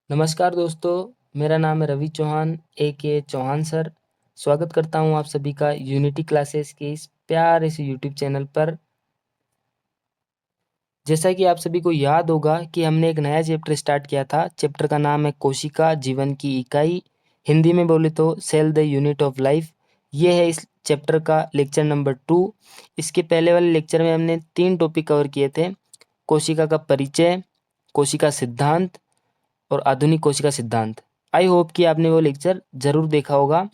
नमस्कार दोस्तों, मेरा नाम है रवि चौहान ए.के. चौहान सर। स्वागत करता हूँ आप सभी का यूनिटी क्लासेस के इस प्यारे से यूट्यूब चैनल पर। जैसा कि आप सभी को याद होगा कि हमने एक नया चैप्टर स्टार्ट किया था। चैप्टर का नाम है कोशिका जीवन की इकाई, हिंदी में बोले तो cell the unit of life. ये है इस चैप्टर का लेक्चर नंबर 2। इसके पहले वाले लेक्चर में हमने 3 टॉपिक कवर किए थे: कोशिका का परिचय, कोशिका सिद्धांत और आधुनिक कोशिका सिद्धांत। आई होप कि आपने वो लेक्चर ज़रूर देखा होगा।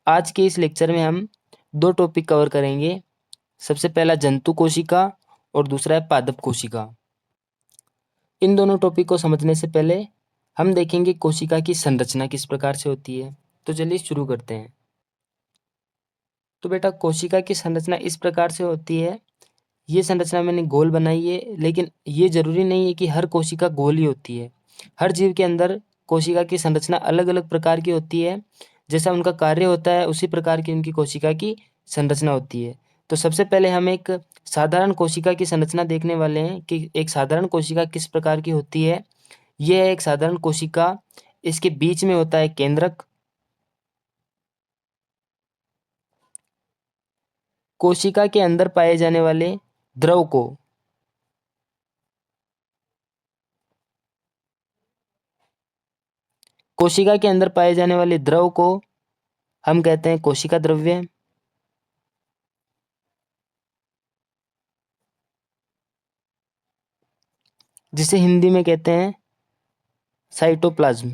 आज के इस लेक्चर में हम 2 टॉपिक कवर करेंगे। सबसे पहला जंतु कोशिका और दूसरा है पादप कोशिका। इन दोनों टॉपिक को समझने से पहले हम देखेंगे कोशिका की संरचना किस प्रकार से होती है। तो चलिए शुरू करते हैं। तो बेटा, कोशिका की संरचना इस प्रकार से होती है। ये संरचना मैंने गोल बनाई है, लेकिन ये ज़रूरी नहीं है कि हर कोशिका गोल ही होती है। हर जीव के अंदर कोशिका की संरचना अलग-अलग प्रकार की होती है। जैसा उनका कार्य होता है उसी प्रकार की उनकी कोशिका की संरचना होती है। तो सबसे पहले हम एक साधारण कोशिका की संरचना देखने वाले हैं कि एक साधारण कोशिका किस प्रकार की होती है। यह है एक साधारण कोशिका। इसके बीच में होता है केंद्रक। कोशिका के अंदर पाए जाने वाले द्रव को कोशिका के अंदर पाए जाने वाले द्रव को हम कहते हैं कोशिका द्रव्य, जिसे हिंदी में कहते हैं साइटोप्लाज्म।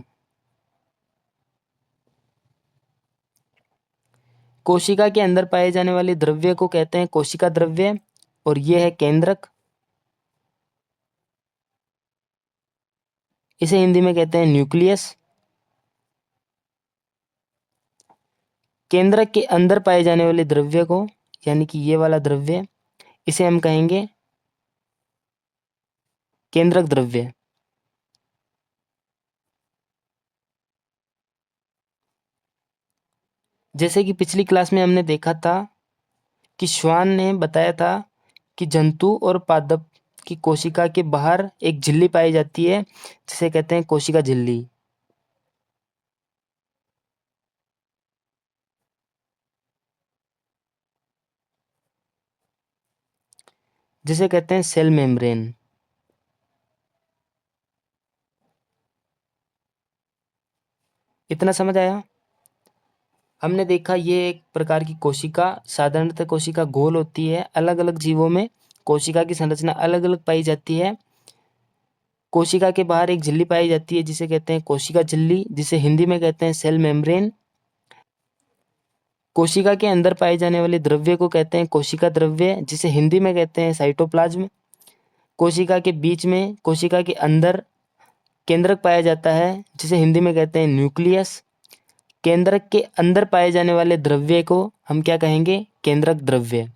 कोशिका के अंदर पाए जाने वाले द्रव्य को कहते हैं कोशिका द्रव्य, और यह है केंद्रक। इसे हिंदी में कहते हैं न्यूक्लियस। केंद्रक के अंदर पाए जाने वाले द्रव्य को, यानी कि ये वाला द्रव्य, इसे हम कहेंगे केंद्रक द्रव्य। जैसे कि पिछली क्लास में हमने देखा था कि श्वान ने बताया था कि जंतु और पादप की कोशिका के बाहर एक झिल्ली पाई जाती है, जिसे कहते हैं कोशिका झिल्ली, जिसे कहते हैं सेल मेम्ब्रेन। इतना समझ आया? हमने देखा ये एक प्रकार की कोशिका, साधारणतः कोशिका गोल होती है। अलग अलग जीवों में कोशिका की संरचना अलग अलग पाई जाती है। कोशिका के बाहर एक झिल्ली पाई जाती है जिसे कहते हैं कोशिका झिल्ली, जिसे हिंदी में कहते हैं सेल मेम्ब्रेन। कोशिका के अंदर पाए जाने वाले द्रव्य को कहते हैं कोशिका द्रव्य, जिसे हिंदी में कहते हैं साइटोप्लाज्म। कोशिका के बीच में, कोशिका के अंदर केंद्रक पाया जाता है, जिसे हिंदी में कहते हैं न्यूक्लियस। केंद्रक के अंदर पाए जाने वाले द्रव्य को हम क्या कहेंगे? केंद्रक द्रव्य,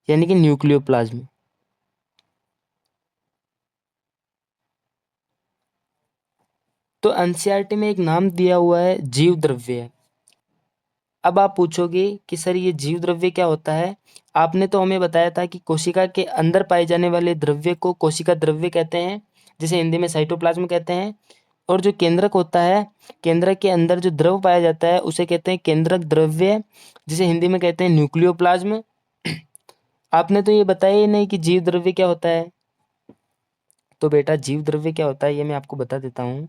यानी कि न्यूक्लियोप्लाज्म। तो एनसीईआरटी में एक नाम दिया हुआ है जीव द्रव्य। अब आप पूछोगे कि सर ये जीव द्रव्य क्या होता है? आपने तो हमें बताया था कि कोशिका के अंदर पाए जाने वाले द्रव्य को कोशिका द्रव्य कहते हैं, जिसे हिंदी में साइटोप्लाज्म कहते हैं। और जो केंद्रक होता है, केंद्रक के अंदर जो द्रव पाया जाता है उसे कहते हैं केंद्रक द्रव्य, जिसे हिंदी में कहते हैं न्यूक्लियोप्लाज्म। आपने तो ये बताया ही नहीं कि जीव द्रव्य क्या होता है। तो बेटा, जीव द्रव्य क्या होता है ये मैं आपको बता देता हूँ।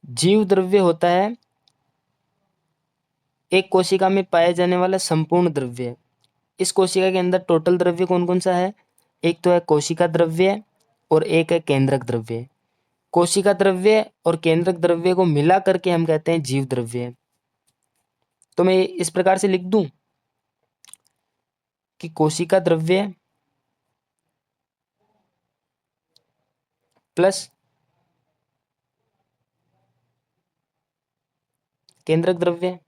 जीव द्रव्य होता है एक कोशिका में पाए जाने वाला संपूर्ण द्रव्य। इस कोशिका के अंदर टोटल द्रव्य कौन कौन सा है? एक तो है कोशिका द्रव्य और एक है केंद्रक द्रव्य। कोशिका द्रव्य और केंद्रक द्रव्य को मिला करके हम कहते हैं जीव द्रव्य। तो मैं इस प्रकार से लिख दूं कि कोशिका द्रव्य प्लस केंद्रक द्रव्य।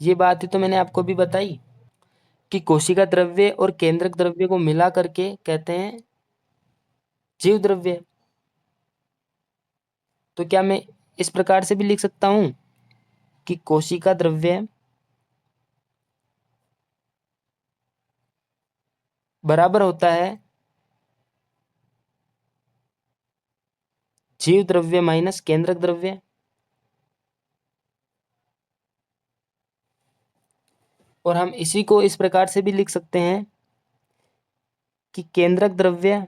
ये बात ही तो मैंने आपको भी बताई कि कोशिका द्रव्य और केंद्रक द्रव्य को मिला करके कहते हैं जीव द्रव्य। तो क्या मैं इस प्रकार से भी लिख सकता हूं कि कोशिका द्रव्य बराबर होता है जीव द्रव्य माइनस केंद्रक द्रव्य। और हम इसी को इस प्रकार से भी लिख सकते हैं कि केंद्रक द्रव्य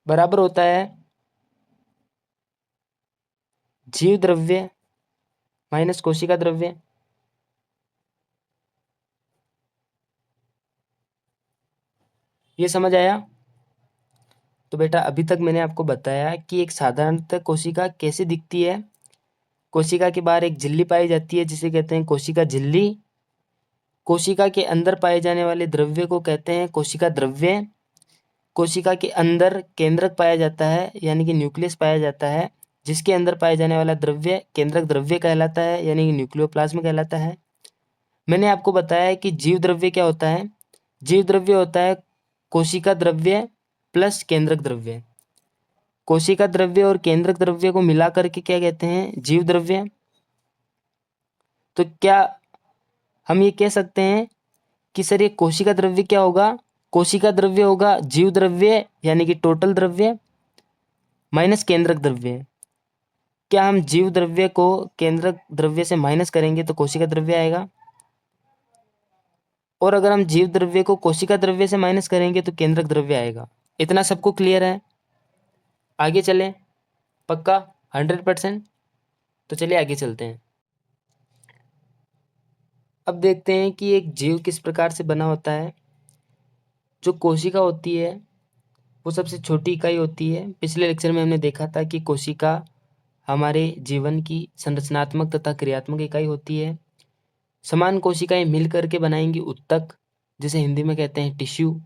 बराबर होता है जीव द्रव्य माइनस कोशिका द्रव्य। ये समझ आया? तो बेटा अभी तक मैंने आपको बताया कि एक साधारणतः कोशिका कैसे दिखती है। कोशिका के बाहर एक झिल्ली पाई जाती है जिसे कहते हैं कोशिका झिल्ली। कोशिका के अंदर पाए जाने वाले द्रव्य को कहते हैं कोशिका द्रव्य। कोशिका के अंदर केंद्रक पाया जाता है यानी कि न्यूक्लियस पाया जाता है, जिसके अंदर पाए जाने वाला द्रव्य केंद्रक द्रव्य कहलाता है यानी कि न्यूक्लियोप्लाज्म कहलाता है। मैंने आपको बताया कि जीव द्रव्य क्या होता है। जीव द्रव्य होता है कोशिका द्रव्य प्लस केंद्रक द्रव्य। कोशिका द्रव्य और केंद्रक द्रव्य को मिला करके क्या कहते हैं? जीव द्रव्य। तो क्या हम ये कह सकते हैं कि सर ये कोशिका द्रव्य क्या होगा? कोशिका द्रव्य होगा जीव द्रव्य यानी कि टोटल द्रव्य माइनस केंद्रक द्रव्य। क्या हम जीव द्रव्य को केंद्रक द्रव्य से माइनस करेंगे तो कोशिका द्रव्य आएगा, और अगर हम जीव द्रव्य को कोशिका द्रव्य से माइनस करेंगे तो केंद्रक द्रव्य आएगा। इतना सबको क्लियर है? आगे चलें? पक्का 100%? तो चलिए आगे चलते हैं। अब देखते हैं कि एक जीव किस प्रकार से बना होता है। जो कोशिका होती है वो सबसे छोटी इकाई होती है। पिछले लेक्चर में हमने देखा था कि कोशिका हमारे जीवन की संरचनात्मक तथा क्रियात्मक इकाई होती है। समान कोशिकाएं मिल करके बनाएंगी उत्तक, जिसे हिंदी में कहते हैं टिश्यू।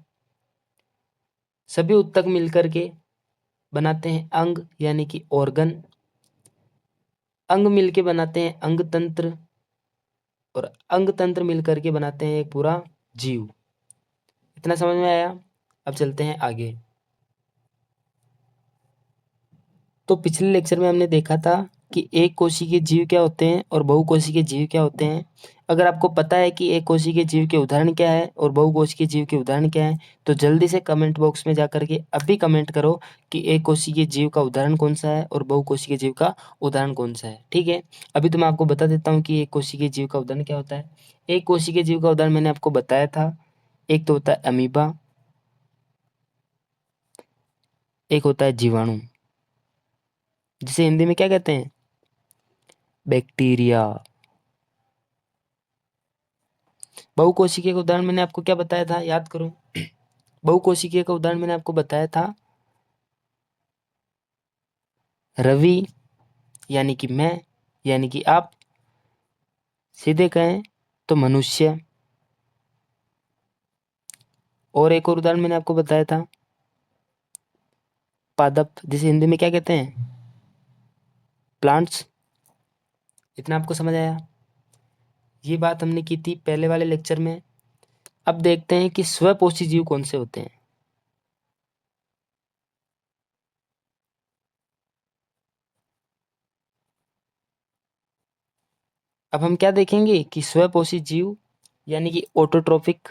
सभी उत्तक मिल करके बनाते हैं अंग यानी कि ऑर्गन। अंग मिलके बनाते हैं अंग तंत्र, और अंग तंत्र मिल करके बनाते हैं एक पूरा जीव। इतना समझ में आया? अब चलते हैं आगे। तो पिछले लेक्चर में हमने देखा था कि एक कोशिकीय जीव क्या होते हैं और बहुकोशिकीय जीव क्या होते हैं। अगर आपको पता है कि एक कोशिकीय जीव के उदाहरण क्या है और बहुकोशिकीय जीव के उदाहरण क्या है, तो जल्दी से कमेंट बॉक्स में जा करके अभी कमेंट करो कि एक कोशिकीय जीव का उदाहरण कौन सा है और बहुकोशिकीय जीव का उदाहरण कौन सा है। ठीक है, अभी तो मैं आपको बता देता हूँ कि एक कोशिकीय जीव का उदाहरण क्या होता है। एक कोशिकीय जीव का उदाहरण मैंने आपको बताया था। एक तो होता है अमीबा, एक होता है जीवाणु, जिसे हिंदी में क्या कहते हैं? बैक्टीरिया। बहुकोशिकीय का उदाहरण मैंने आपको क्या बताया था? याद करो। बहुकोशिकीय का उदाहरण मैंने आपको बताया था रवि यानी कि मैं, यानी कि आप, सीधे कहें तो मनुष्य। और एक और उदाहरण मैंने आपको बताया था पादप, जिसे हिंदी में क्या कहते हैं? प्लांट्स। इतना आपको समझ आया? ये बात हमने की थी पहले वाले लेक्चर में। अब देखते हैं कि स्वपोषी जीव कौन से होते हैं। अब हम क्या देखेंगे कि स्वपोषी जीव यानी कि ऑटोट्रोफिक।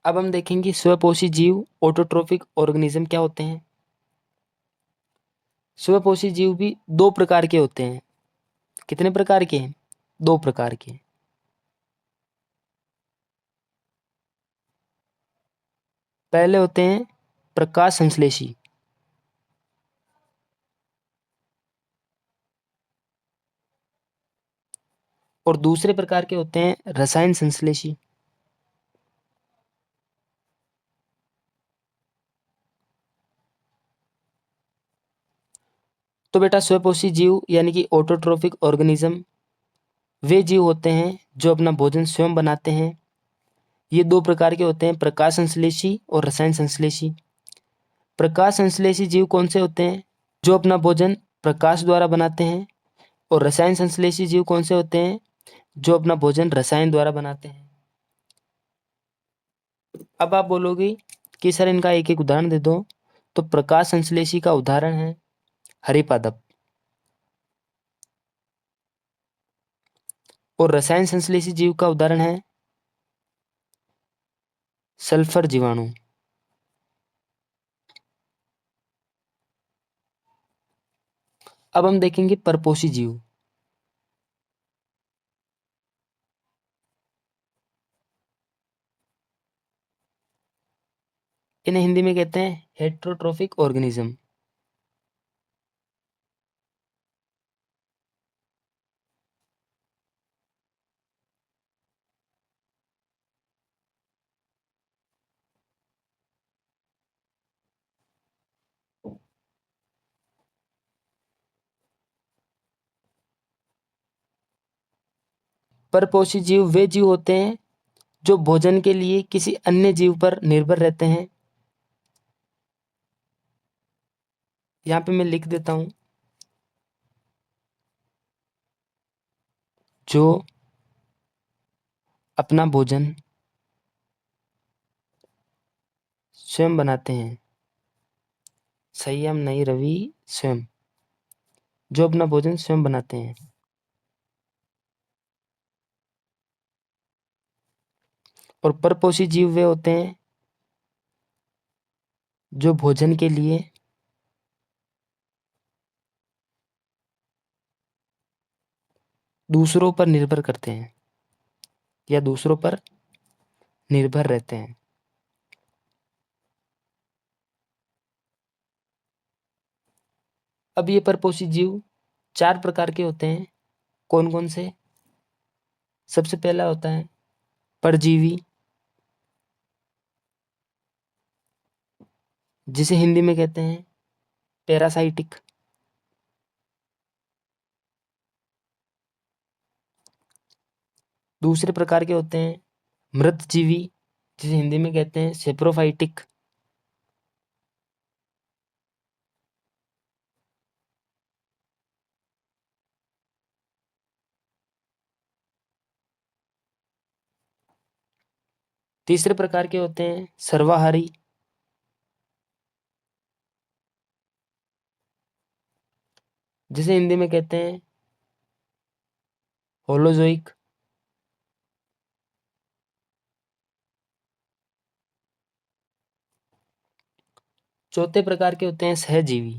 अब हम देखेंगे स्वपोषी जीव ऑटोट्रोफिक ऑर्गेनिज्म क्या होते हैं। स्वपोषी जीव भी दो प्रकार के होते हैं। कितने प्रकार के हैं? दो प्रकार के। पहले होते हैं प्रकाश संश्लेषी, और दूसरे प्रकार के होते हैं रसायन संश्लेषी। तो बेटा स्वपोषी जीव यानी कि ऑटोट्रोफिक ऑर्गेनिज्म वे जीव होते हैं जो अपना भोजन स्वयं बनाते हैं। ये दो प्रकार के होते हैं, प्रकाश संश्लेषी और रसायन संश्लेषी। प्रकाश संश्लेषी जीव कौन से होते हैं? जो अपना भोजन प्रकाश द्वारा बनाते हैं। और रसायन संश्लेषी जीव कौन से होते हैं? जो अपना भोजन रसायन द्वारा बनाते हैं। अब आप बोलोगे कि सर इनका एक एक उदाहरण दे दो, तो प्रकाश संश्लेषी का उदाहरण है हरिपादप, और रसायन संश्लेषी जीव का उदाहरण है सल्फर जीवाणु। अब हम देखेंगे परपोषी जीव। इन्हें हिंदी में कहते हैं हेट्रोट्रोफिक ऑर्गेनिज्म। परपोषी जीव वे जीव होते हैं जो भोजन के लिए किसी अन्य जीव पर निर्भर रहते हैं। यहाँ पे मैं लिख देता हूं, जो अपना भोजन स्वयं बनाते हैं। संयम नहीं रवि, स्वयं। जो अपना भोजन स्वयं बनाते हैं। और परपोषी जीव वे होते हैं जो भोजन के लिए दूसरों पर निर्भर करते हैं या दूसरों पर निर्भर रहते हैं। अब ये परपोषी जीव 4 प्रकार के होते हैं। कौन कौन से? सबसे पहला होता है परजीवी, जिसे हिंदी में कहते हैं पैरासाइटिक। दूसरे प्रकार के होते हैं मृतजीवी, जिसे हिंदी में कहते हैं सेप्रोफाइटिक। तीसरे प्रकार के होते हैं सर्वाहारी, जिसे हिंदी में कहते हैं होलोजोइक। चौथे प्रकार के होते हैं सहजीवी,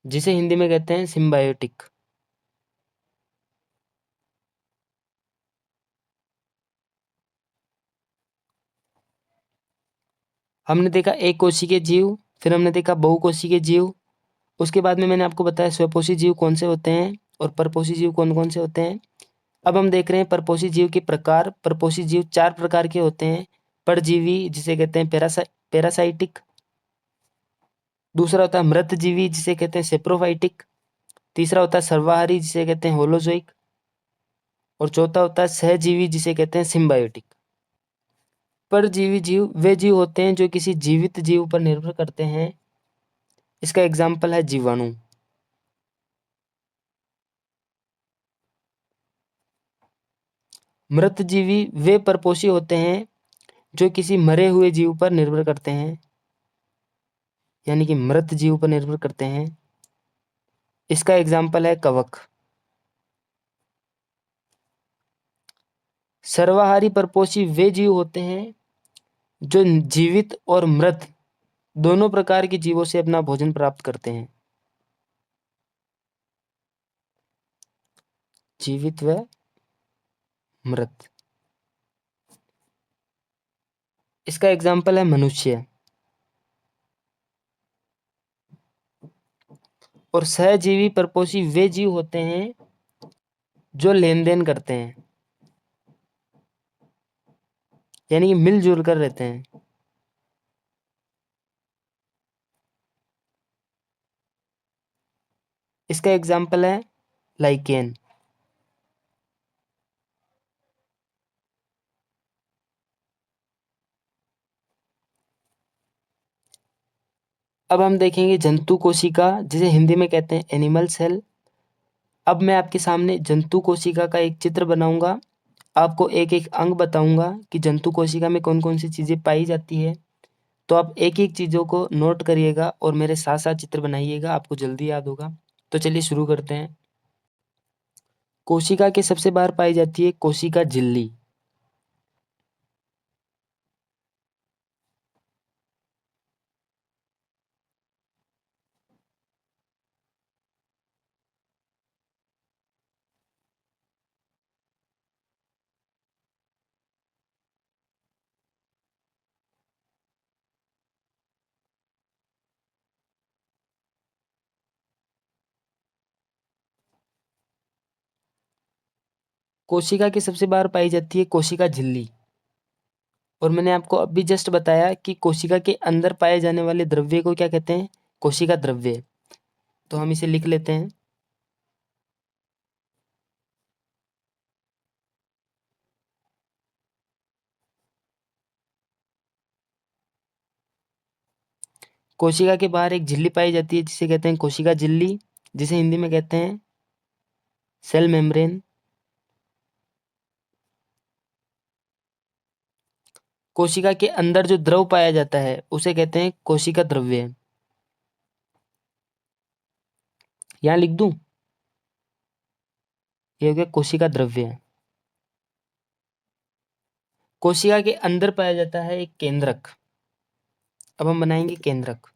जिसे हिंदी में कहते हैं सिम्बायोटिक। हमने देखा एक कोशिकीय जीव, फिर हमने देखा बहुकोशिकीय जीव, उसके बाद में मैंने आपको बताया स्वपोषी जीव कौन से होते हैं और परपोषी जीव कौन कौन से होते हैं। अब हम देख रहे हैं परपोषी जीव के प्रकार। परपोषी जीव 4 प्रकार के होते हैं। परजीवी, जिसे कहते हैं पैरासाइटिक। दूसरा होता है मृतजीवी, जिसे कहते हैं सेप्रोफाइटिक। तीसरा होता है सर्वाहारी, जिसे कहते हैं होलोजोइक। और चौथा होता है सहजीवी, जिसे कहते हैं सिम्बायोटिक। परजीवी जीव वे जीव होते हैं जो किसी जीवित जीव पर निर्भर करते हैं। इसका एग्जाम्पल है जीवाणु। मृतजीवी वे परपोषी होते हैं जो किसी मरे हुए जीव पर निर्भर करते हैं, यानी कि मृत जीव पर निर्भर करते हैं। इसका एग्जाम्पल है कवक। सर्वाहारी परपोषी वे जीव होते हैं जो जीवित और मृत दोनों प्रकार के जीवों से अपना भोजन प्राप्त करते हैं। जीवित व मृत। इसका एग्जाम्पल है मनुष्य। और सहजीवी परपोषी वे जीव होते हैं जो लेन देन करते हैं, यानी कि मिलजुल कर रहते हैं। इसका एग्जाम्पल है लाइकेन। अब हम देखेंगे जंतु कोशिका, जिसे हिंदी में कहते हैं एनिमल सेल। अब मैं आपके सामने जंतु कोशिका का एक चित्र बनाऊंगा। आपको एक एक अंग बताऊंगा कि जंतु कोशिका में कौन कौन सी चीजें पाई जाती है। तो आप एक एक चीजों को नोट करिएगा और मेरे साथ साथ चित्र बनाइएगा, आपको जल्दी याद होगा। तो चलिए शुरू करते हैं। कोशिका के सबसे बाहर पाई जाती है कोशिका झिल्ली। कोशिका के सबसे बाहर पाई जाती है कोशिका झिल्ली। और मैंने आपको अभी जस्ट बताया कि कोशिका के अंदर पाए जाने वाले द्रव्य को क्या कहते हैं? कोशिका द्रव्य। तो हम इसे लिख लेते हैं। कोशिका के बाहर एक झिल्ली पाई जाती है जिसे कहते हैं कोशिका झिल्ली, जिसे हिंदी में कहते हैं सेल मेम्ब्रेन। कोशिका के अंदर जो द्रव पाया जाता है उसे कहते हैं कोशिका द्रव्य। यहाँ लिख दूं, ये हो गया कोशिका द्रव्य। कोशिका के अंदर पाया जाता है एक केंद्रक। अब हम बनाएंगे केंद्रक।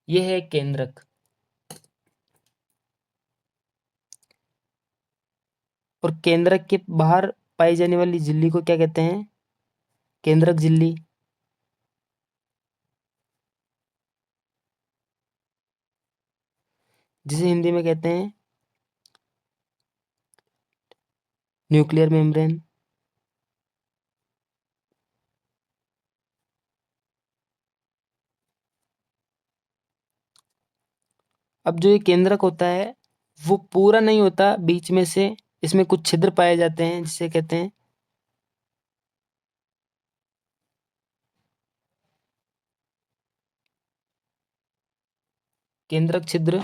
ये है एक केंद्रक। और केंद्रक के बाहर पाई जाने वाली झिल्ली को क्या कहते हैं? केंद्रक झिल्ली। जिसे हिंदी में कहते हैं न्यूक्लियर मेम्ब्रेन। अब जो ये केंद्रक होता है वो पूरा नहीं होता, बीच में से इसमें कुछ छिद्र पाए जाते हैं जिसे कहते हैं केंद्रक छिद्र।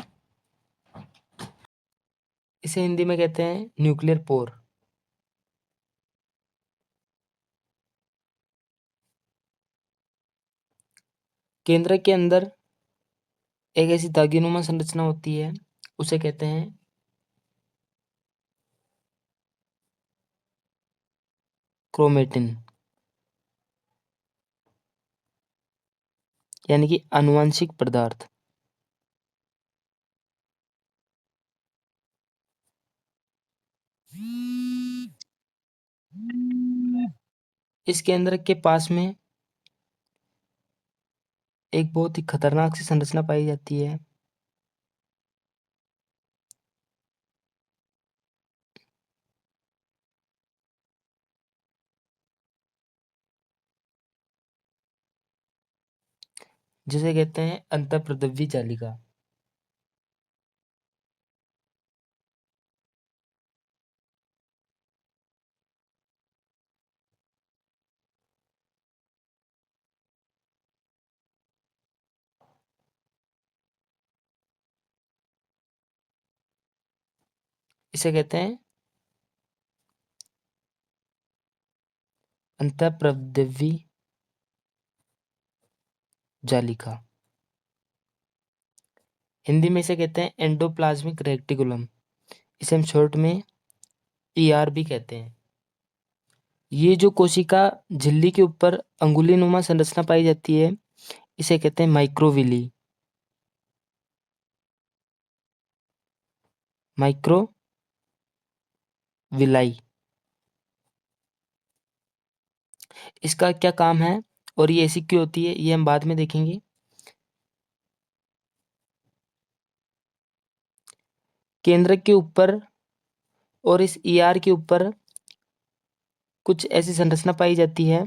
इसे हिंदी में कहते हैं न्यूक्लियर पोर। केंद्रक के अंदर एक ऐसी दागीनुमा संरचना होती है, उसे कहते हैं क्रोमेटिन, यानी कि आनुवंशिक पदार्थ। इस केंद्रक के पास में एक बहुत ही खतरनाक सी संरचना पाई जाती है, जिसे कहते हैं अंतःप्रद्रवी जालिका। इसे कहते हैं अंतःप्रद्रवी जालिका। हिंदी में इसे कहते हैं एंडोप्लाज्मिक रेटिकुलम। इसे हम शॉर्ट में ईआर भी कहते हैं। ये जो कोशिका झिल्ली के ऊपर अंगुली नुमा संरचना पाई जाती है इसे कहते हैं माइक्रोविली। माइक्रोविलाई। इसका क्या काम है और ये ऐसी क्यों होती है ये हम बाद में देखेंगे। केंद्रक के ऊपर और इस ईआर के ऊपर कुछ ऐसी संरचना पाई जाती है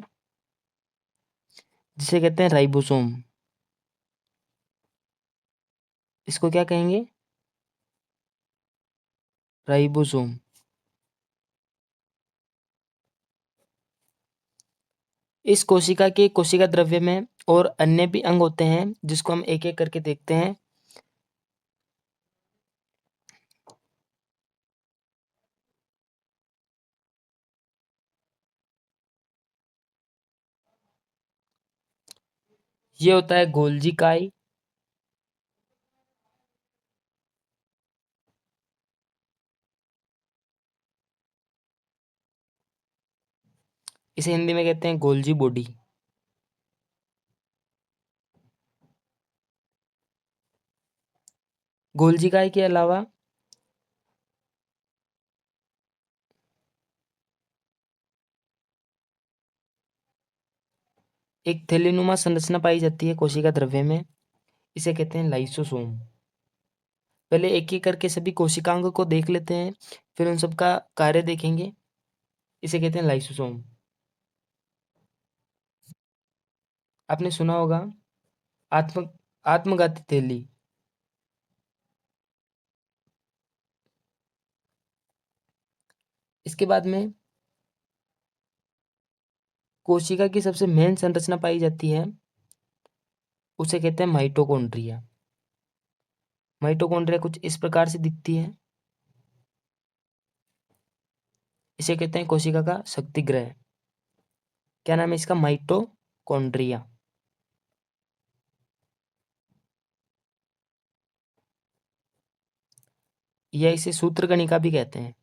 जिसे कहते हैं राइबोसोम। इसको क्या कहेंगे? राइबोसोम। इस कोशिका के कोशिका द्रव्य में और अन्य भी अंग होते हैं जिसको हम एक एक करके देखते हैं। ये होता है गोल्जी काई। इसे हिंदी में कहते हैं गोल्जी बॉडी। गोल्जी काई के अलावा एक थैलीनुमा संरचना पाई जाती है कोशिका द्रव्य में, इसे कहते हैं लाइसोसोम। पहले एक एक करके सभी कोशिकांग को देख लेते हैं, फिर उन सबका कार्य देखेंगे। इसे कहते हैं लाइसोसोम। आपने सुना होगा आत्म आत्मघाती थैली। इसके बाद में कोशिका की सबसे मेन संरचना पाई जाती है, उसे कहते हैं माइटोकॉन्ड्रिया। माइटोकॉन्ड्रिया कुछ इस प्रकार से दिखती है। इसे कहते हैं कोशिका का शक्ति ग्रह। क्या नाम है इसका? माइटोकॉन्ड्रिया। या इसे सूत्रकणिका भी कहते हैं।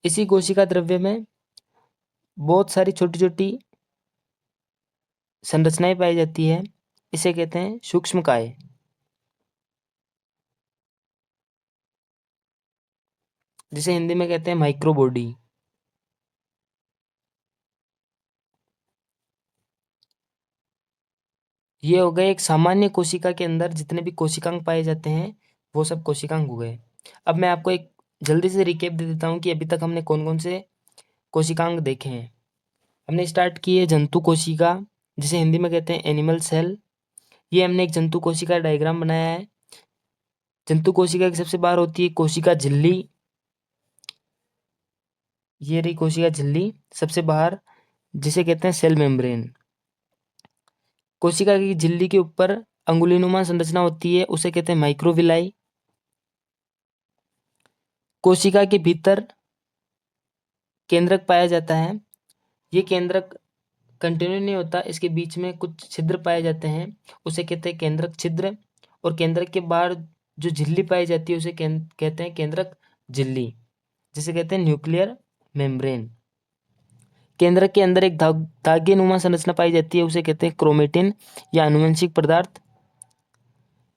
इसी कोशिका द्रव्य में बहुत सारी छोटी छोटी संरचनाएं पाई जाती है, इसे कहते हैं सूक्ष्मकाय। जिसे हिंदी में कहते हैं माइक्रोबॉडी। ये हो गए एक सामान्य कोशिका के अंदर जितने भी कोशिकांग पाए जाते हैं, वो सब कोशिकांग हो गए। अब मैं आपको एक जल्दी से रिकेप दे देता हूँ कि अभी तक हमने कौन कौन से कोशिकांग देखे हैं। हमने स्टार्ट की है जंतु कोशिका, जिसे हिंदी में कहते हैं एनिमल सेल। ये हमने एक जंतु कोशिका डायग्राम बनाया है। जंतु कोशिका की सबसे बाहर होती है कोशिका झिल्ली। ये रही कोशिका झिल्ली सबसे बाहर, जिसे कहते हैं सेल मेम्ब्रेन। कोशिका की झिल्ली के ऊपर अंगुलीनुमा संरचना होती है, उसे कहते हैं माइक्रोविलाई। कोशिका के भीतर केंद्रक पाया जाता है। ये केंद्रक कंटिन्यू नहीं होता, इसके बीच में कुछ छिद्र पाए जाते हैं, उसे कहते हैं केंद्रक छिद्र। और केंद्रक के बाहर जो झिल्ली पाई जाती है उसे कहते हैं केंद्रक झिल्ली, जिसे कहते हैं न्यूक्लियर मेम्ब्रेन। केंद्रक के अंदर एक धागे नुमा संरचना पाई जाती है, उसे कहते हैं क्रोमेटिन या आनुवंशिक पदार्थ।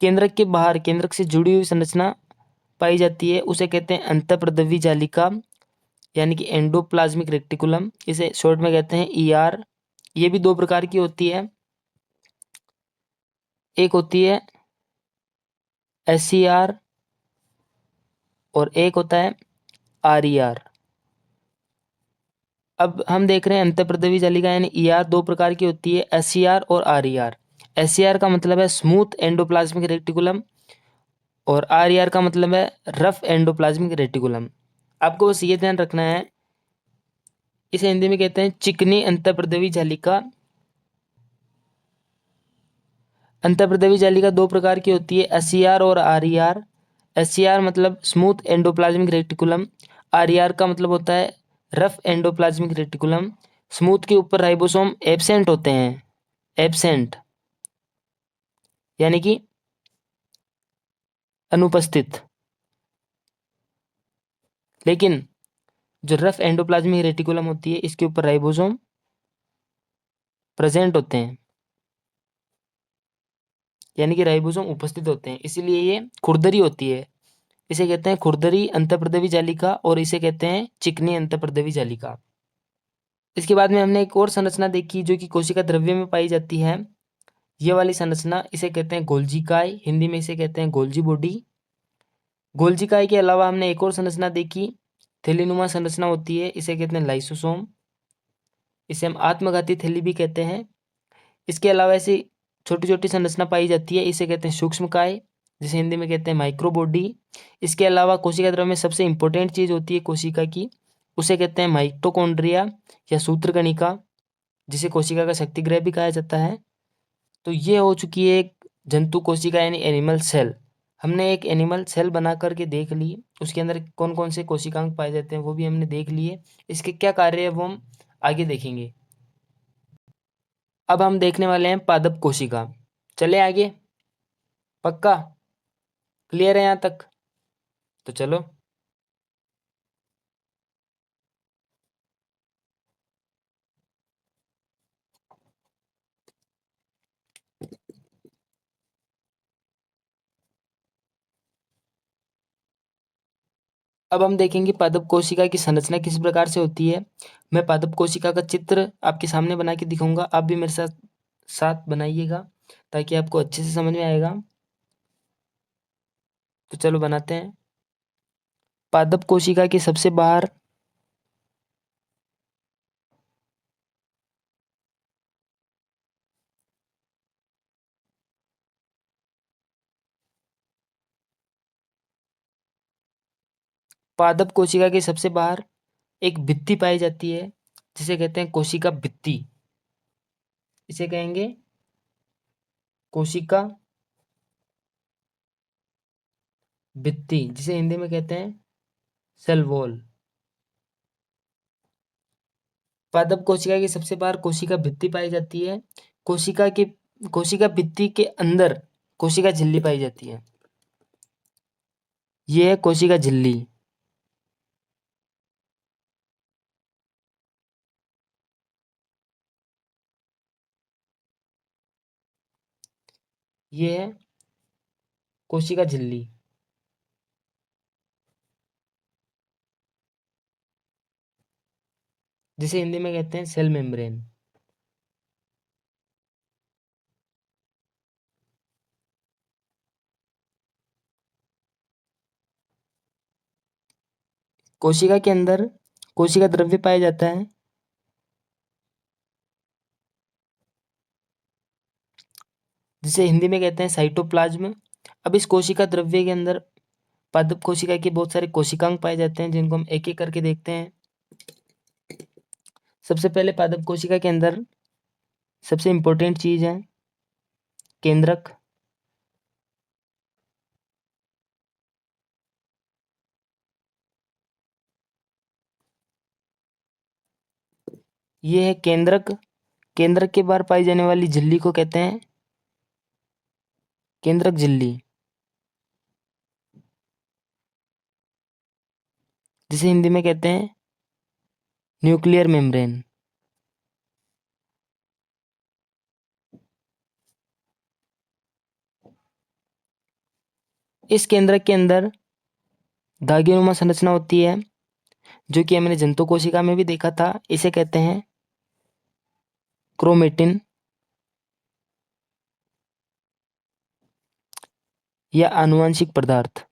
केंद्रक के बाहर केंद्रक से जुड़ी हुई संरचना पाई जाती है, उसे कहते हैं अंतःप्रद्रवी जालिका, यानी कि एंडोप्लाज्मिक रेटिकुलम। इसे शॉर्ट में कहते हैं ईआर। ये भी दो प्रकार की होती है, एक होती है एसईआर और एक होता है आरईआर। अब हम देख रहे हैं अंतःप्रद्रवी जालिका यानी ईआर दो प्रकार की होती है, एसईआर और आरईआर। एसईआर का मतलब है स्मूथ एंडोप्लाज्मिक रेटिकुलम और आरईआर का मतलब है रफ एंडोप्लाज्मिक रेटिकुलम। आपको बस ये ध्यान रखना है, इसे हिंदी में कहते हैं चिकनी अंतःप्रद्रवी जालिका। अंतःप्रद्रवी जालिका दो प्रकार की होती है, एसईआर और आरईआर। एसईआर मतलब स्मूथ एंडोप्लाज्मिक रेटिकुलम, आरईआर का मतलब होता है रफ एंडोप्लाज्मिक रेटिकुलम। स्मूथ के ऊपर राइबोसोम एब्सेंट होते हैं, एब्सेंट यानी कि अनुपस्थित। लेकिन जो रफ एंडोप्लाज्मिक रेटिकुलम होती है, इसके ऊपर राइबोसोम प्रेजेंट होते हैं, यानी कि राइबोसोम उपस्थित होते हैं, इसीलिए ये खुरदरी होती है। इसे कहते हैं खुरदरी अंतःप्रद्रवी जालिका और इसे कहते हैं चिकनी अंतःप्रद्रवी जालिका। इसके बाद में हमने एक और संरचना देखी जो कि कोशिका द्रव्य में पाई जाती है। ये वाली संरचना इसे कहते हैं गोल्जी काय, हिंदी में इसे कहते हैं गोल्जी बॉडी। गोल्जी काय के अलावा हमने एक और संरचना देखी, थैलीनुमा संरचना होती है, इसे कहते हैं लाइसोसोम। इसे हम आत्मघाती थैली भी कहते हैं। इसके अलावा ऐसी छोटी छोटी संरचना पाई जाती है, इसे कहते हैं सूक्ष्मकाय, जिसे हिंदी में कहते हैं माइक्रोबॉडी। इसके अलावा कोशिका द्रव्य में सबसे इंपॉर्टेंट चीज होती है कोशिका की, उसे कहते हैं माइटोकॉन्ड्रिया या सूत्रकणिका, जिसे कोशिका का शक्तिगृह भी कहा जाता है। तो ये हो चुकी है एक जंतु कोशिका यानी एनिमल सेल। हमने एक एनिमल सेल बना करके देख ली, उसके अंदर कौन कौन से कोशिकांग पाए जाते हैं वो भी हमने देख लिए। इसके क्या कार्य है वो हम आगे देखेंगे। अब हम देखने वाले हैं पादप कोशिका। चले आगे, पक्का क्लियर है यहाँ तक? तो चलो। अब हम देखेंगे पादप कोशिका की संरचना किस प्रकार से होती है। मैं पादप कोशिका का चित्र आपके सामने बना के दिखाऊंगा, आप भी मेरे साथ साथ बनाइएगा ताकि आपको अच्छे से समझ में आएगा। तो चलो बनाते हैं। पादप कोशिका के सबसे बाहर पादप कोशिका के सबसे बाहर एक भित्ति पाई जाती है, जिसे कहते हैं कोशिका भित्ति। इसे कहेंगे कोशिका भित्ति, जिसे हिंदी में कहते हैं सेल वॉल। पादप कोशिका के सबसे बाहर कोशिका भित्ति पाई जाती है। कोशिका के कोशिका भित्ति के अंदर कोशिका झिल्ली पाई जाती है। यह है कोशिका झिल्ली। यह है कोशिका झिल्ली, जिसे हिंदी में कहते हैं सेल मेम्ब्रेन। कोशिका के अंदर कोशिका द्रव्य पाया जाता है, जिसे हिंदी में कहते हैं साइटोप्लाज्म। अब इस कोशिका द्रव्य के अंदर पादप कोशिका के बहुत सारे कोशिकांग पाए जाते हैं, जिनको हम एक एक करके देखते हैं। सबसे पहले पादप कोशिका के अंदर सबसे इंपॉर्टेंट चीज है केंद्रक। ये है केंद्रक। केंद्रक के बाहर पाई जाने वाली झिल्ली को कहते हैं केंद्रक झिल्ली, जिसे हिंदी में कहते हैं न्यूक्लियर मेम्ब्रेन। इस केंद्रक के अंदर धागेनुमा संरचना होती है, जो कि हमने जंतु कोशिका में भी देखा था। इसे कहते हैं क्रोमेटिन या आनुवंशिक पदार्थ।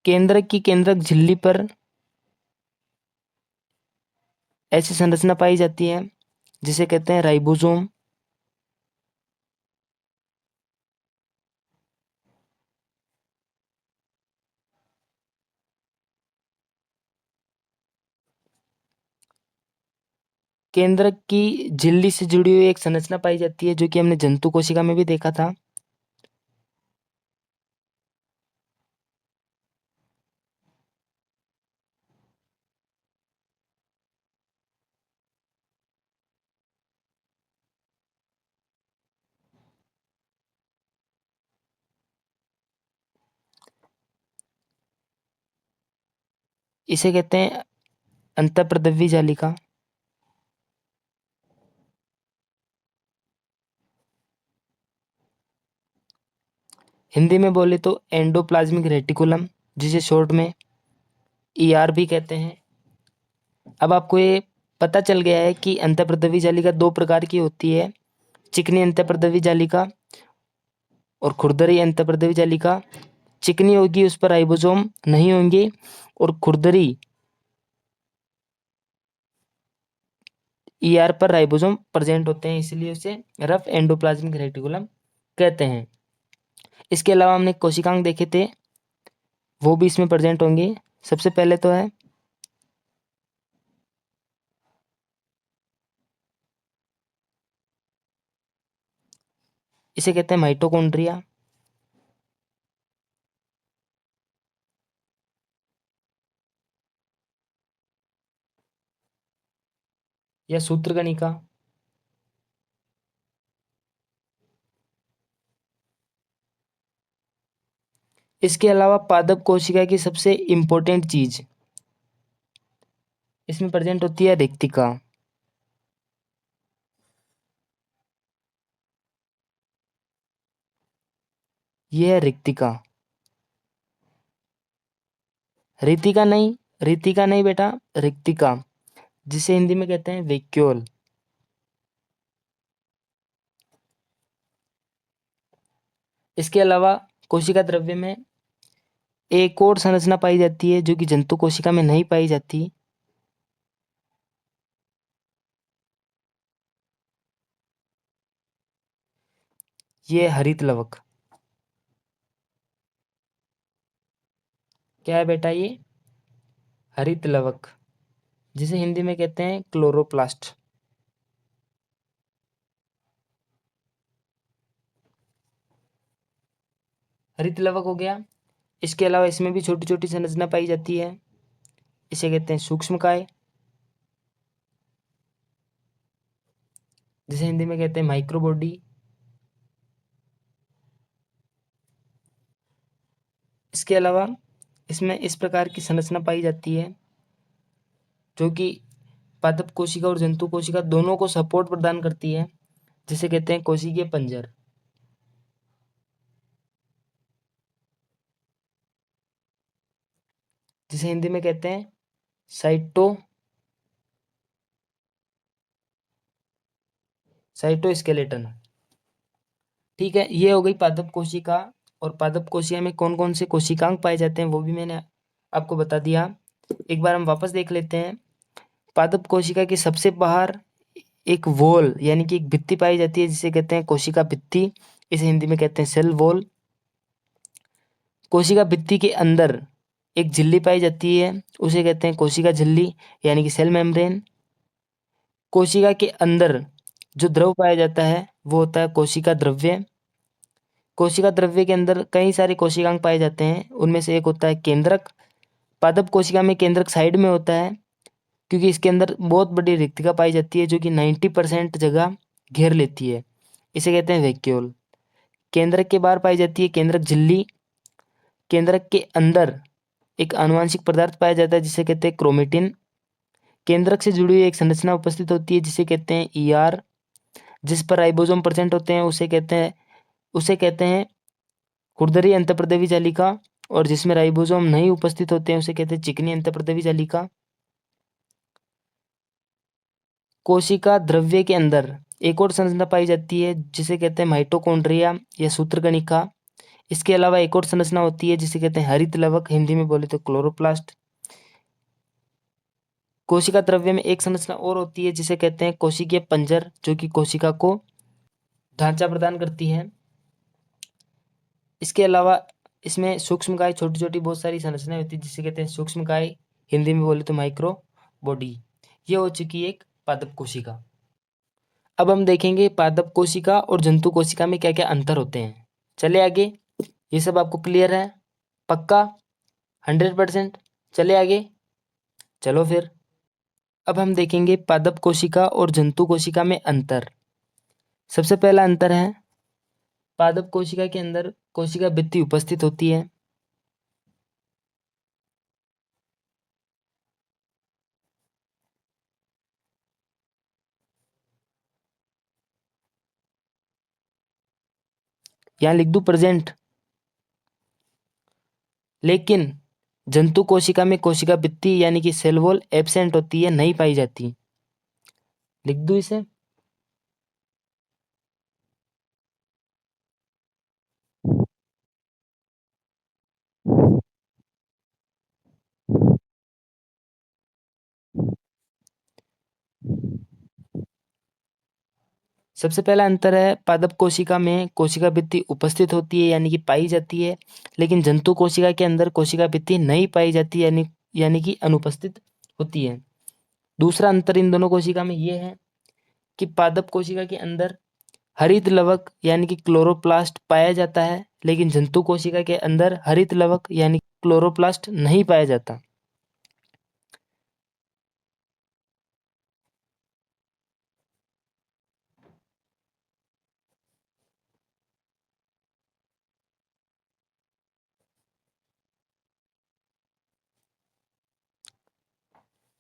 केंद्रक की केंद्रक झिल्ली पर ऐसी संरचना पाई जाती है जिसे कहते हैं राइबोसोम। केंद्रक की झिल्ली से जुड़ी हुई एक संरचना पाई जाती है, जो कि हमने जंतु कोशिका में भी देखा था। इसे कहते हैं अंतःप्रद्रवी जालिका। हिंदी में बोले तो एंडोप्लाज्मिक रेटिकुलम, जिसे शॉर्ट में ईआर भी कहते हैं। अब आपको ये पता चल गया है कि अंतःप्रद्रवी जालिका दो प्रकार की होती है, चिकनी अंतःप्रद्रवी जालिका और खुरदरी अंतःप्रदेवी जालिका चिकनी होगी, उस पर राइबोसोम नहीं होंगे, और खुरदरी ईआर पर राइबोसोम प्रेजेंट होते हैं, इसलिए उसे रफ एंडोप्लाज्मिक रेटिकुलम कहते हैं। इसके अलावा हमने कोशिकांग देखे थे, वो भी इसमें प्रेजेंट होंगे। सबसे पहले तो है, इसे कहते हैं माइटोकॉन्ड्रिया। या सूत्रकणिका। इसके अलावा पादप कोशिका की सबसे इंपॉर्टेंट चीज इसमें प्रेजेंट होती है रिक्तिका। यह है रिक्तिका। रितिका नहीं, रितिका नहीं बेटा, रिक्तिका, जिसे हिंदी में कहते हैं वैक्यूल। इसके अलावा कोशिका द्रव्य में एक और संरचना पाई जाती है जो कि जंतु कोशिका में नहीं पाई जाती। ये है हरित लवक। क्या है बेटा ये? हरित लवक, जिसे हिंदी में कहते हैं क्लोरोप्लास्ट। हरित लवक हो गया। इसके अलावा इसमें भी छोटी छोटी संरचना पाई जाती है, इसे कहते हैं सूक्ष्मकाय, जिसे हिंदी में कहते हैं माइक्रोबॉडी। इसके अलावा इसमें इस प्रकार की संरचना पाई जाती है जो कि पादप कोशिका और जंतु कोशिका दोनों को सपोर्ट प्रदान करती है, जिसे कहते हैं कोशिकीय पंजर। जिसे हिंदी में कहते हैं साइटोस्केलेटन। ठीक है, ये हो गई पादप कोशिका। और पादप कोशिका में कौन कौन से कोशिकांग पाए जाते हैं वो भी मैंने आपको बता दिया। एक बार हम वापस देख लेते हैं। पादप कोशिका के सबसे बाहर एक वॉल यानी कि एक भित्ति पाई जाती है, जिसे कहते हैं कोशिका भित्ति। इसे हिंदी में कहते हैं सेल वॉल। कोशिका भित्ति के अंदर एक झिल्ली पाई जाती है, उसे कहते हैं कोशिका झिल्ली यानी कि सेल मेम्ब्रेन। कोशिका के अंदर जो द्रव पाया जाता है वो होता है कोशिका द्रव्य। कोशिका द्रव्य के अंदर कई सारे कोशिकांग पाए जाते हैं, उनमें से एक होता है केंद्रक। पादप कोशिका में केंद्रक साइड में होता है, क्योंकि इसके अंदर बहुत बड़ी रिक्तिका पाई जाती है जो कि 90% जगह घेर लेती है, इसे कहते हैं वैक्यूल। केंद्रक के बाहर पाई जाती है केंद्रक झिल्ली। केंद्रक के अंदर एक आनुवांशिक पदार्थ पाया जाता है जिसे कहते हैं क्रोमेटिन। केंद्रक से जुड़ी हुई एक संरचना उपस्थित होती है जिसे कहते हैं ईआर। जिस पर राइबोसोम प्रेजेंट होते हैं उसे कहते हैं खुरदरी अंतःप्रदेवी जालिका। और जिसमें राइबोसोम नहीं उपस्थित होते हैं उसे कहते हैं चिकनी अंतःप्रदेवी जालिका। कोशिका द्रव्य के अंदर एक और संरचना पाई जाती है जिसे कहते हैं माइटोकॉन्ड्रिया या सूत्रकणिका। इसके अलावा एक और संरचना होती है जिसे कहते हैं हरित लवक, हिंदी में बोले तो क्लोरोप्लास्ट। कोशिका द्रव्य में एक संरचना और होती है जिसे कहते हैं कोशिकीय पंजर, जो कि कोशिका को ढांचा प्रदान करती है। इसके अलावा इसमें सूक्ष्मकाय, छोटी छोटी बहुत सारी संरचनाएं होती है जिसे कहते हैं सूक्ष्मकाय, हिंदी में बोले तो माइक्रो बॉडी। ये हो चुकी एक पादप कोशिका। अब हम देखेंगे पादप कोशिका और जंतु कोशिका में क्या क्या अंतर होते हैं। चले आगे। ये सब आपको क्लियर है? पक्का? 100%? चले आगे। चलो फिर। अब हम देखेंगे पादप कोशिका और जंतु कोशिका में अंतर। सबसे पहला अंतर है, पादप कोशिका के अंदर कोशिका भित्ति उपस्थित होती है। यहाँ लिख दूं प्रेजेंट। लेकिन जंतु कोशिका में कोशिका भित्ति यानी कि सेल वॉल एब्सेंट होती है, नहीं पाई जाती। लिख दूं इसे? सबसे पहला अंतर है, पादप कोशिका में कोशिका भित्ति उपस्थित होती है यानी कि पाई जाती है, लेकिन जंतु कोशिका के अंदर कोशिका भित्ति नहीं पाई जाती यानी कि अनुपस्थित होती है। दूसरा अंतर इन दोनों कोशिका में ये है कि पादप कोशिका के अंदर हरित लवक यानी कि क्लोरोप्लास्ट पाया जाता है, लेकिन जंतु कोशिका के अंदर हरित लवक यानी क्लोरोप्लास्ट नहीं पाया जाता।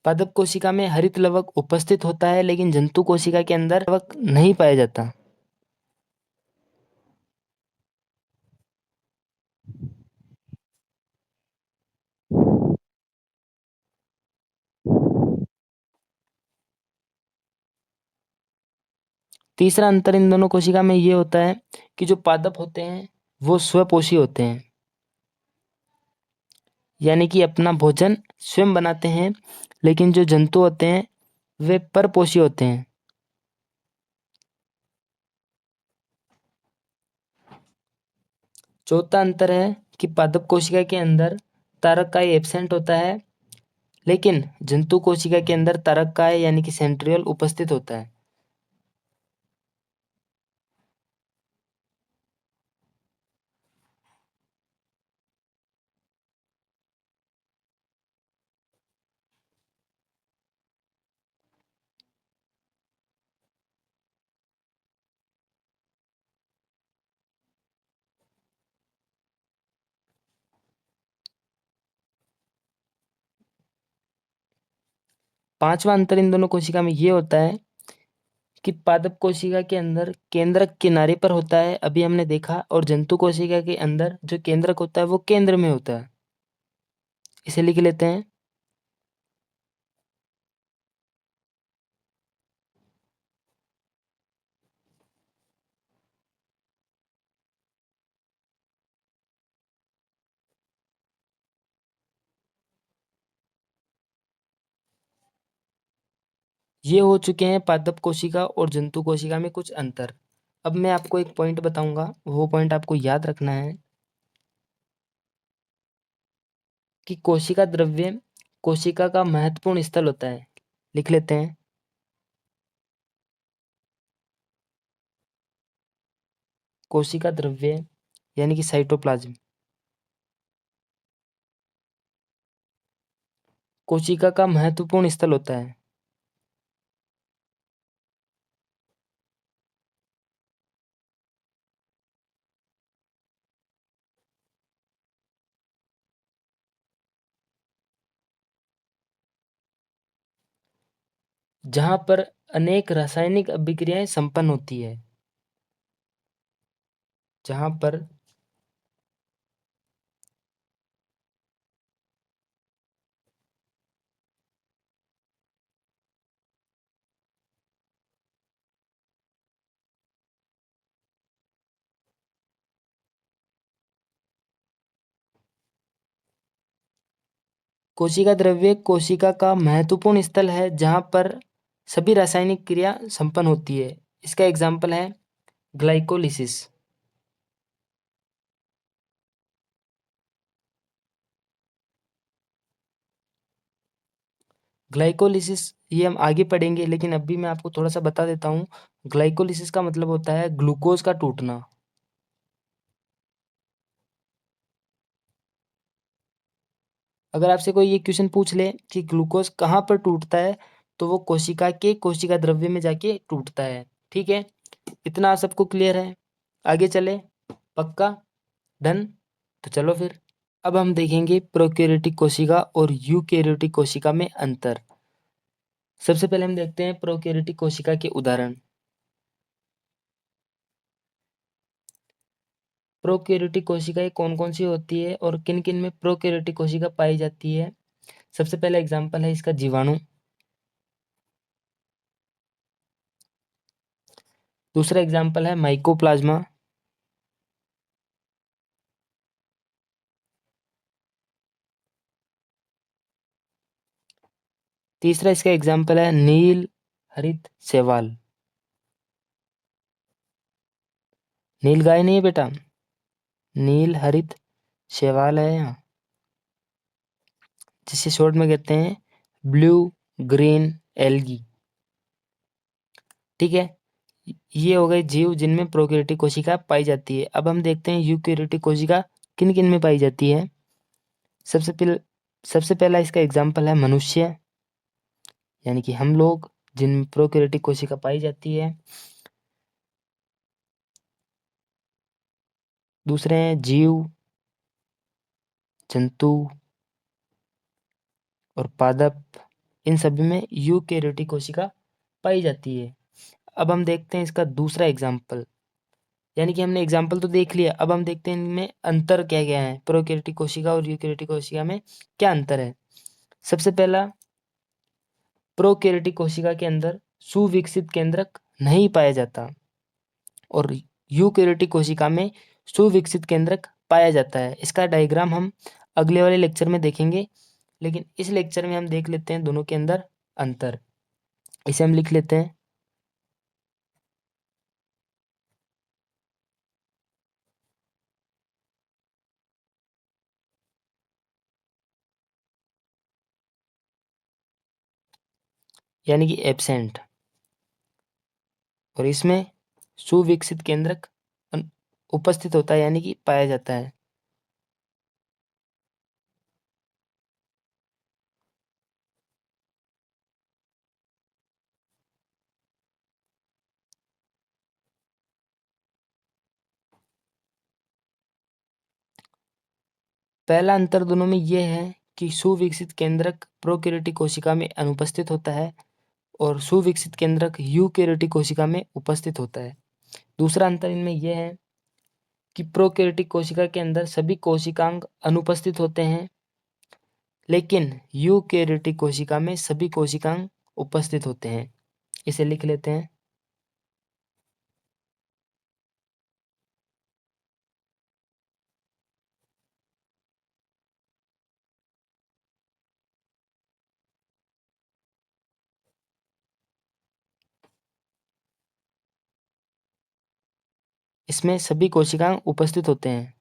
पादप कोशिका में हरित लवक उपस्थित होता है, लेकिन जंतु कोशिका के अंदर लवक नहीं पाया जाता। तीसरा अंतर इन दोनों कोशिका में ये होता है कि जो पादप होते हैं वो स्वपोषी होते हैं, यानी कि अपना भोजन स्वयं बनाते हैं, लेकिन जो जंतु होते हैं वे परपोषी होते हैं। चौथा अंतर है कि पादप कोशिका के अंदर तारककाय एब्सेंट होता है, लेकिन जंतु कोशिका के अंदर तारककाय यानी कि सेंट्रियोल उपस्थित होता है। पांचवा अंतर इन दोनों कोशिका में ये होता है कि पादप कोशिका के अंदर केंद्रक किनारे पर होता है, अभी हमने देखा, और जंतु कोशिका के अंदर जो केंद्रक होता है वो केंद्र में होता है। इसे लिख लेते हैं। ये हो चुके हैं पादप कोशिका और जंतु कोशिका में कुछ अंतर। अब मैं आपको एक पॉइंट बताऊंगा, वो पॉइंट आपको याद रखना है कि कोशिका द्रव्य कोशिका का महत्वपूर्ण स्थल होता है। लिख लेते हैं। कोशिका द्रव्य यानी कि साइटोप्लाज्म कोशिका का महत्वपूर्ण स्थल होता है। जहां पर अनेक रासायनिक अभिक्रियाएं संपन्न होती है। जहां पर कोशिका द्रव्य कोशिका का महत्वपूर्ण स्थल है जहां पर सभी रासायनिक क्रिया संपन्न होती है। इसका एग्जाम्पल है ग्लाइकोलिसिस। ग्लाइकोलिसिस ये हम आगे पढ़ेंगे, लेकिन अभी मैं आपको थोड़ा सा बता देता हूँ। ग्लाइकोलिसिस का मतलब होता है ग्लूकोज का टूटना। अगर आपसे कोई ये क्वेश्चन पूछ ले कि ग्लूकोज कहाँ पर टूटता है, तो वो कोशिका के कोशिका द्रव्य में जाके टूटता है। ठीक है, इतना आप सबको क्लियर है? आगे चले? पक्का? डन? तो चलो फिर। अब हम देखेंगे प्रोकैरियोटिक कोशिका और यूकैरियोटिक कोशिका में अंतर। सबसे पहले हम देखते हैं प्रोकैरियोटिक कोशिका के उदाहरण। प्रोकैरियोटिक कोशिकाएं कौन कौन सी होती है और किन किन में प्रोकैरियोटिक कोशिका पाई जाती है। सबसे पहला एग्जाम्पल है इसका जीवाणु। दूसरा एग्जाम्पल है माइकोप्लाज्मा। तीसरा इसका एग्जाम्पल है नील हरित शैवाल। नील गाय नहीं है बेटा, नील हरित शैवाल है यहाँ, जिसे शॉर्ट में कहते हैं ब्लू ग्रीन एल्गी। ठीक है, ये हो गए जीव जिनमें प्रोकैरियोटिक कोशिका पाई जाती है। अब हम देखते हैं यूकैरियोटिक कोशिका किन किन में पाई जाती है। सबसे पहला इसका एग्जाम्पल है मनुष्य, यानी कि हम लोग, जिनमें प्रोकैरियोटिक कोशिका पाई जाती है। दूसरे हैं जीव, जंतु और पादप, इन सभी में यूकैरियोटिक कोशिका पाई जाती है। अब हम देखते हैं इसका दूसरा एग्जाम्पल, यानी कि हमने एग्जाम्पल तो देख लिया, अब हम देखते हैं इनमें अंतर क्या क्या है, प्रोकैरियोटिक कोशिका और यूकैरियोटिक कोशिका में क्या अंतर है। सबसे पहला, प्रोकैरियोटिक कोशिका के अंदर सुविकसित केंद्रक नहीं पाया जाता और यूकैरियोटिक कोशिका में सुविकसित केंद्रक पाया जाता है। इसका डायग्राम हम अगले वाले लेक्चर में देखेंगे, लेकिन इस लेक्चर में हम देख लेते हैं दोनों के अंदर अंतर। इसे हम लिख लेते हैं, यानी कि एब्सेंट, और इसमें सुविकसित केंद्रक उपस्थित होता है, यानी कि पाया जाता है। पहला अंतर दोनों में यह है कि सुविकसित केंद्रक प्रोकैरियोटिक कोशिका में अनुपस्थित होता है और सुविकसित केंद्रक यूकैरियोटिक कोशिका में उपस्थित होता है। दूसरा अंतर इनमें यह है कि प्रोकैरियोटिक कोशिका के अंदर सभी कोशिकांग अनुपस्थित होते हैं, लेकिन यूकैरियोटिक कोशिका में सभी कोशिकांग उपस्थित होते हैं। इसे लिख लेते हैं, इसमें सभी कोशिकांग उपस्थित होते हैं।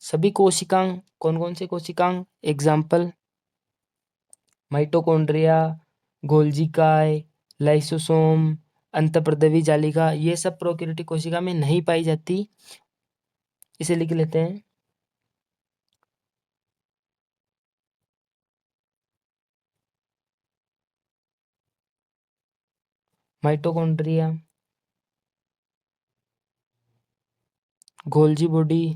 सभी कोशिकांग कौन कौन से कोशिकांग, एग्जाम्पल माइटोकॉन्ड्रिया, गोल्जी काय, लाइसोसोम, अंतःप्रद्रवी जालिका, ये सब प्रोकैरियोटिक कोशिका में नहीं पाई जाती। इसे लिख लेते हैं, माइटोकॉन्ड्रिया, गोल्जी बॉडी,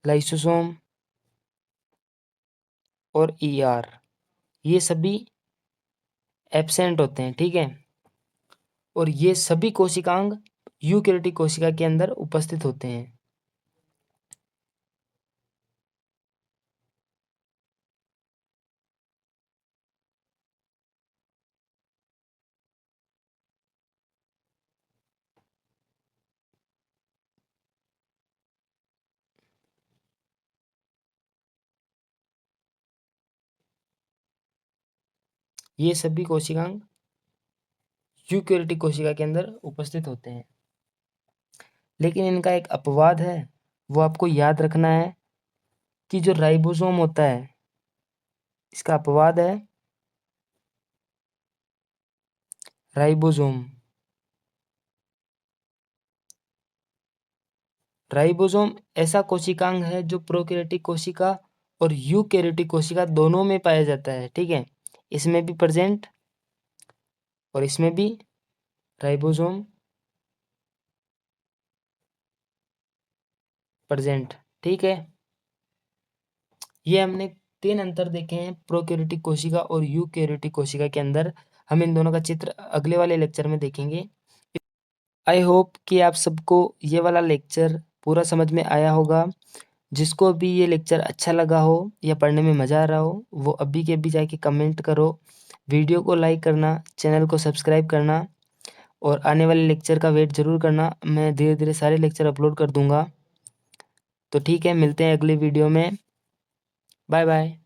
लाइसोसोम और ईआर, ये सभी एब्सेंट होते हैं। ठीक है, और ये सभी कोशिकांग यूकैरियोटिक कोशिका के अंदर उपस्थित होते हैं। ये सभी कोशिकांग यूकैरियोटिक कोशिका के अंदर उपस्थित होते हैं, लेकिन इनका एक अपवाद है, वो आपको याद रखना है कि जो राइबोसोम होता है, इसका अपवाद है राइबोसोम। राइबोसोम ऐसा कोशिकांग है जो प्रोकैरियोटिक कोशिका और यूकैरियोटिक कोशिका दोनों में पाया जाता है। ठीक है, इसमें भी प्रेजेंट और इसमें भी राइबोसोम प्रेजेंट। ठीक है, ये हमने 3 अंतर देखे हैं प्रोकैरियोटिक कोशिका और यूकैरियोटिक कोशिका के अंदर। हम इन दोनों का चित्र अगले वाले लेक्चर में देखेंगे। आई होप कि आप सबको ये वाला लेक्चर पूरा समझ में आया होगा। जिसको भी ये लेक्चर अच्छा लगा हो या पढ़ने में मज़ा आ रहा हो, वो अभी के अभी जाके कमेंट करो, वीडियो को लाइक करना, चैनल को सब्सक्राइब करना और आने वाले लेक्चर का वेट ज़रूर करना। मैं धीरे धीरे सारे लेक्चर अपलोड कर दूंगा। तो ठीक है, मिलते हैं अगली वीडियो में। Bye bye.